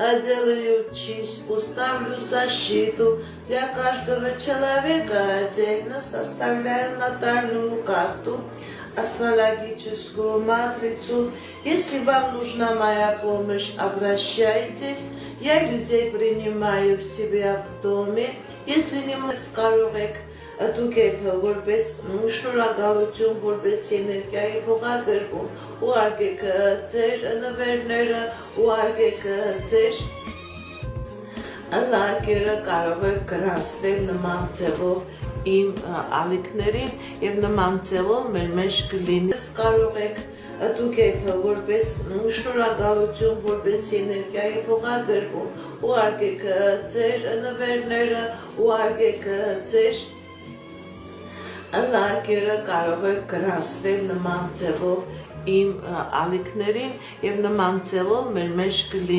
делаю чистку, ставлю защиту для каждого человека отдельно, составляю натальную карту, астрологическую матрицу. Если вам нужна моя помощь, обращайтесь. Я людей принимаю в себя в доме. Если не скажете, դուք որպես շնորհակալություն, որպես էներգիայի փոխադրում, ուղարկեք ձեր նվերները, ուղարկեք ձեր լարկերը, կարող եք գրանցվել նման ձևով իմ ալիքներին եւ նման ձևով մեր մեջ կլինի։ Կարող եք դուք որպես շնորհակալություն, որպես էներգիայի փոխադրում, ուղարկեք ձեր նվերները, ուղարկեք ձեր լարկերը, կարող եք գրանցվել նման ձևով իմ ալիքներին եւ նման ձևով մեր մեջ կլինի